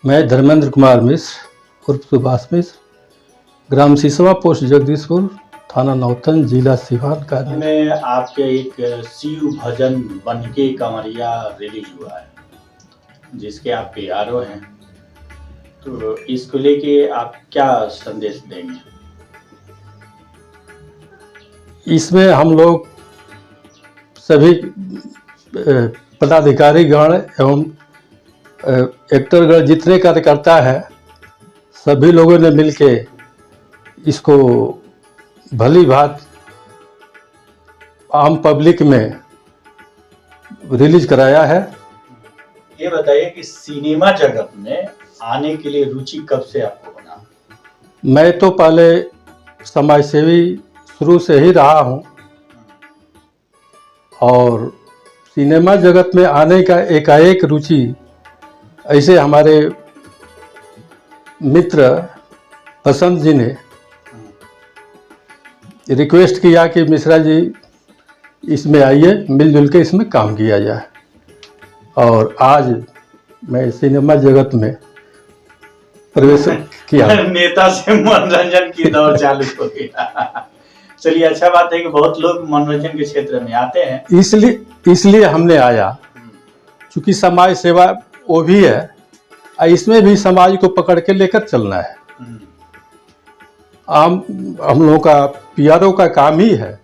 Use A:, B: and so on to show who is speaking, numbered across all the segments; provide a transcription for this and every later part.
A: मैं धर्मेंद्र कुमार मिश्र उर्फ सुभाष मिश्र, ग्राम सिसवा, पोस्ट जगदीशपुर, थाना नौतन, जिला सीवान का।
B: में आपके एक शिव भजन बनके कंवरिया रिलीज हुआ है, जिसके आप PRO हैं, तो इसको लेके आप क्या संदेश देंगे?
A: इसमें हम लोग सभी पदाधिकारीगण एवं एक्टरगण जितने कार्यकर्ता है, सभी लोगों ने मिलके इसको भली भांत आम पब्लिक में रिलीज कराया है।
B: ये बताइए कि सिनेमा जगत में आने के लिए रुचि कब से आपको बना?
A: मैं तो पहले समाज सेवी शुरू से ही रहा हूँ और सिनेमा जगत में आने का एकाएक रुचि ऐसे हमारे मित्र बसंत जी ने रिक्वेस्ट किया कि मिश्रा जी इसमें आइए, मिलजुल के इसमें काम किया जाए, और आज मैं सिनेमा जगत में प्रवेश किया।
B: नेता से मनोरंजन की दौर चालू हो गया। चलिए, अच्छा बात है कि बहुत लोग मनोरंजन के क्षेत्र में आते हैं।
A: इसलिए हमने आया, क्योंकि समाज सेवा वो भी है, इसमें भी समाज को पकड़ के लेकर चलना है। हम लोगों का PRO का काम ही है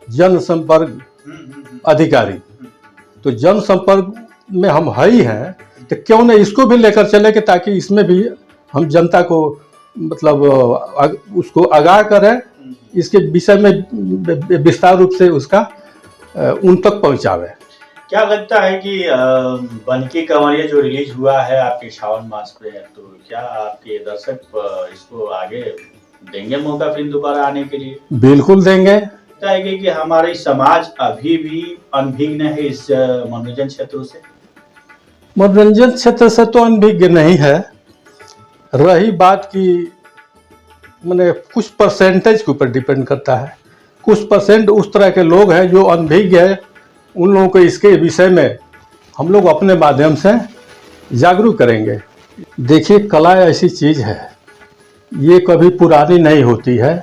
A: जन संपर्क अधिकारी, तो जन संपर्क में हम है ही हैं, तो क्यों न इसको भी लेकर चले कि ताकि इसमें भी हम जनता को मतलब उसको आगाह करें, इसके विषय में विस्तार रूप से उसका उन तक पहुंचावे।
B: क्या लगता है कि बनके कंवरिया जो रिलीज हुआ है आपके श्रावण मास पे, तो क्या आपके दर्शक इसको आगे देंगे मौका फिर दोबारा आने के लिए?
A: बिल्कुल देंगे।
B: लगता है कि हमारी समाज अभी भी अनभिज्ञ है इस मनोरंजन क्षेत्र से?
A: मनोरंजन क्षेत्र से तो अनभिज्ञ नहीं है। रही बात की मैंने कुछ परसेंटेज के ऊपर डिपेंड करता है, कुछ परसेंट उस तरह के लोग हैं जो अनभिज्ञ है, उन लोगों को इसके विषय में हम लोग अपने माध्यम से जागरूक करेंगे। देखिए, कला ऐसी चीज़ है, ये कभी पुरानी नहीं होती है।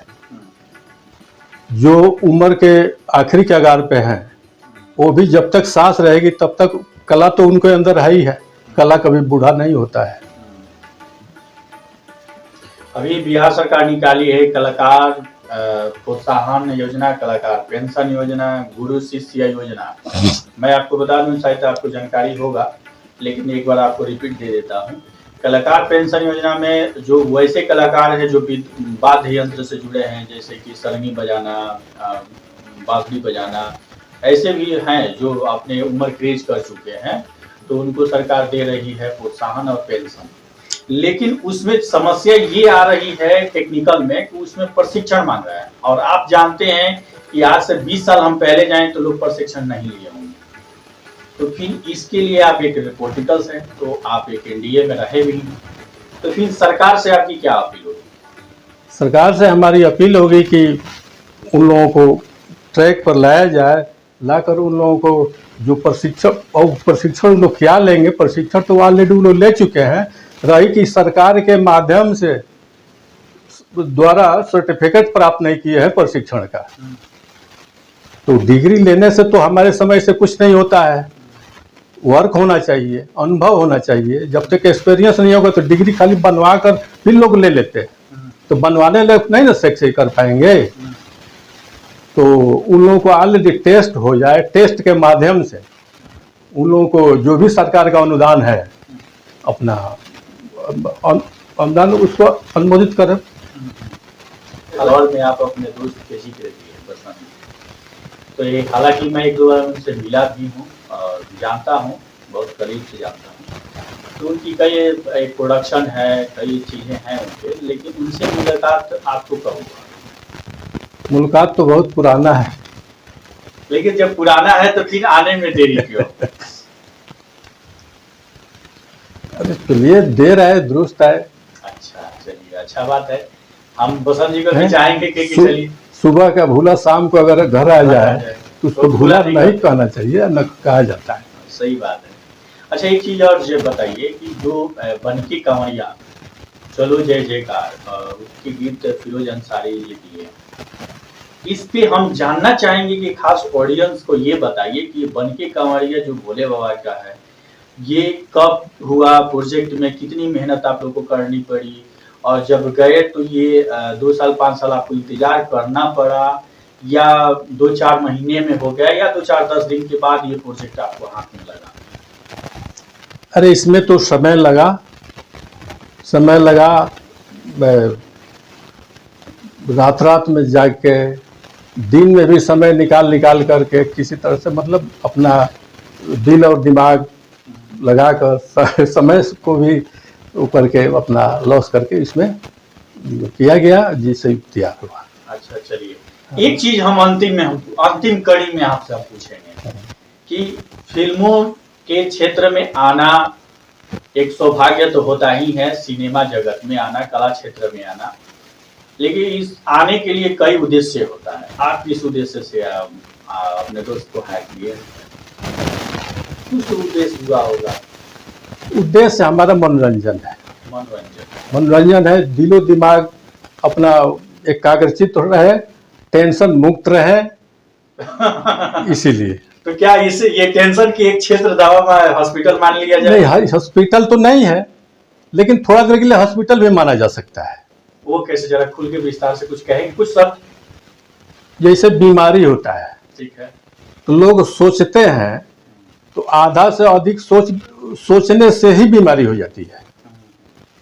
A: जो उम्र के आखिरी कगार पे हैं, वो भी जब तक सांस रहेगी तब तक कला तो उनके अंदर है ही है। कला कभी बूढ़ा नहीं होता है।
B: अभी बिहार सरकार निकाली है कलाकार प्रोत्साहन योजना, कलाकार पेंशन योजना, गुरु शिष्य योजना। मैं आपको बता दूं, शायद आपको जानकारी होगा, लेकिन एक बार आपको रिपीट दे देता हूं। कलाकार पेंशन योजना में जो वैसे कलाकार हैं जो वाद्य यंत्र से जुड़े हैं, जैसे कि सरंगी बजाना, बांसुरी बजाना, ऐसे भी हैं जो अपने उम्र क्रेज कर चुके हैं, तो उनको सरकार दे रही है प्रोत्साहन और पेंशन। लेकिन उसमें समस्या ये आ रही है टेक्निकल में कि उसमें प्रशिक्षण मांग रहा है, और आप जानते हैं कि आज से 20 साल हम पहले जाएं तो लोग प्रशिक्षण नहीं लिए होंगे। तो फिर इसके लिए आप एक पॉलिटिकल्स हैं, तो आप एक NDA में रहे भी, तो फिर सरकार से आपकी क्या अपील होगी?
A: सरकार से हमारी अपील होगी कि उन लोगों को ट्रैक पर लाया जाए, लाकर उन लोगों को जो प्रशिक्षण लोग क्या लेंगे, प्रशिक्षण तो ऑलरेडी वो लोग ले चुके हैं। रही कि सरकार के माध्यम से द्वारा सर्टिफिकेट प्राप्त नहीं किए हैं प्रशिक्षण का, तो डिग्री लेने से तो हमारे समय से कुछ नहीं होता है। वर्क होना चाहिए, अनुभव होना चाहिए। जब तक एक्सपीरियंस नहीं होगा तो डिग्री खाली बनवा कर फिर लोग ले लेते हैं, तो बनवाने लोग नहीं ना सक्सेस कर पाएंगे। तो उन लोगों को ऑलरेडी टेस्ट हो जाए, टेस्ट के माध्यम से उन लोगों को जो भी सरकार का अनुदान है, अपना अनुदान उसको अनुमोदित करें।
B: और में आप अपने दोस्त के जिक्र किए पसंद, तो ये हालांकि मैं 1-2 बार उनसे मिला भी हूँ और जानता हूँ, बहुत करीब से जानता हूँ। तो उनकी कई प्रोडक्शन है, कई चीज़ें हैं उनके, लेकिन उनसे मुलाकात आपको कब हुआ?
A: मुलाकात तो बहुत पुराना है।
B: लेकिन जब पुराना है तो फिर आने में देरी क्यों?
A: अरे चलिए, देर है दुरुस्त है।
B: अच्छा, चलिए, अच्छा बात है। हम बसंत जी को भी चाहेंगे कि चलिए,
A: सुबह का भूला शाम को अगर घर आ जाए तो उसको भूला नहीं कहना चाहिए, न कहा जाता है।
B: सही बात है। अच्छा, एक चीज और ये बताइए कि जो बनकी कंवरिया चलो जय जयकार, उसके गीत फिरोज अंसारी जी दिए, इस पे हम जानना चाहेंगे कि खास ऑडियंस को ये बताइए कि बनके कंवरिया जो भोले बाबा का है, ये कब हुआ, प्रोजेक्ट में कितनी मेहनत आप लोगों को करनी पड़ी, और जब गए तो ये 2 साल 5 साल आपको इंतजार करना पड़ा, या 2-4 महीने में हो गया, या 2-4-10 दिन के बाद ये प्रोजेक्ट आपको हाथ में लगा?
A: अरे इसमें तो समय लगा। रात रात में जाग के, दिन में भी समय निकाल करके किसी तरह से मतलब अपना दिल और दिमाग लगाकर समय को भी वो करके अपना लॉस करके इसमें किया गया, जिससे तैयार हुआ।
B: अच्छा, चलिए एक चीज हम अंतिम कड़ी में आपसे पूछेंगे कि फिल्मों के क्षेत्र में आना एक सौभाग्य तो होता ही है, सिनेमा जगत में आना, कला क्षेत्र में आना, लेकिन इस आने के लिए कई उद्देश्य होता है। आप किस उद्देश्य से अपने दोस्त को हायर किए? कुछ उद्देश्य हुआ होगा।
A: उद्देश्य हमारा मनोरंजन है,
B: मनोरंजन
A: है, दिलो दिमाग अपना एकाग्रचित रहे, टेंशन मुक्त रहे, इसीलिए।
B: तो क्या ये टेंशन की एक क्षेत्र दवा में हॉस्पिटल मान लिया जाए?
A: नहीं, हॉस्पिटल तो नहीं है, लेकिन थोड़ा देर के लिए हॉस्पिटल भी माना जा सकता है।
B: वो कैसे, जरा खुल के विस्तार से कुछ कहेंगे, कुछ सब?
A: जैसे बीमारी होता है,
B: ठीक है,
A: तो लोग सोचते हैं, तो आधा से अधिक सोचने से ही बीमारी हो जाती है,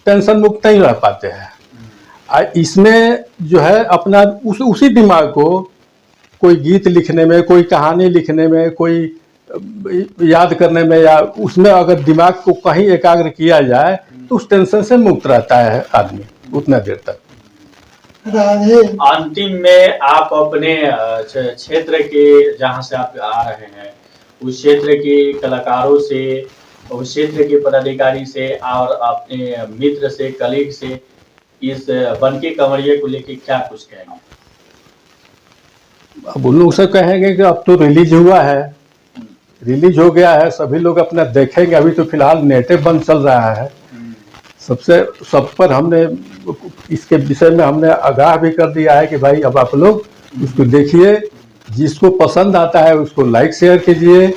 A: टेंशन मुक्त नहीं रह पाते हैं। इसमें जो है अपना उसी दिमाग को कोई गीत लिखने में, कोई कहानी लिखने में, कोई याद करने में, या उसमें अगर दिमाग को कहीं एकाग्र किया जाए तो उस टेंशन से मुक्त रहता है आदमी उतना देर तक।
B: अंतिम में आप अपने क्षेत्र के, जहां से आप आ रहे हैं, उस क्षेत्र के कलाकारों से, उस क्षेत्र के पदाधिकारी से और अपने मित्र से, कलीग से इस बनके कंवरिया को लेके क्या कुछ कहेंगे?
A: अब उन लोग से कहेंगे कि अब तो रिलीज हुआ है, रिलीज हो गया है, सभी लोग अपना देखेंगे। अभी तो फिलहाल नेटे बंद चल रहा है, सब पर हमने इसके विषय में हमने आगाह भी कर दिया है कि भाई अब आप लोग उसको देखिए, जिसको पसंद आता है उसको लाइक शेयर कीजिए,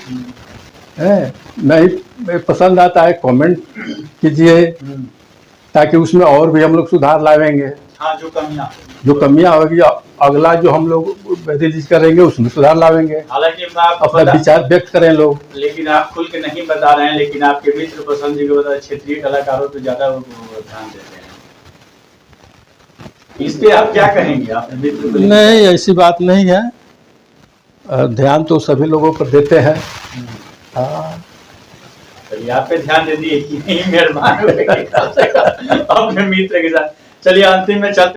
A: नहीं पसंद आता है कमेंट कीजिए, ताकि उसमें और भी हम लोग सुधार लाएंगे।
B: हाँ,
A: जो कमियां होगी अगला जो हम लोग रिलीज करेंगे उसमें सुधार लावेंगे।
B: हालांकि
A: अपना विचार व्यक्त करें लोग,
B: लेकिन आप खुल के नहीं बता रहे हैं, लेकिन आपके मित्र पसंद के बता क्षेत्रीय कलाकारों पे ज्यादा ध्यान देते हैं, इस पे आप क्या कहेंगे अपने मित्र को?
A: नहीं, ऐसी बात नहीं है, ध्यान तो सभी लोगों पर देते हैं। हाँ,
B: चलिए, आप पे ध्यान दे दिए कि नहीं, मेहरबान अपने मित्र के साथ। चलिए अंतिम में चलते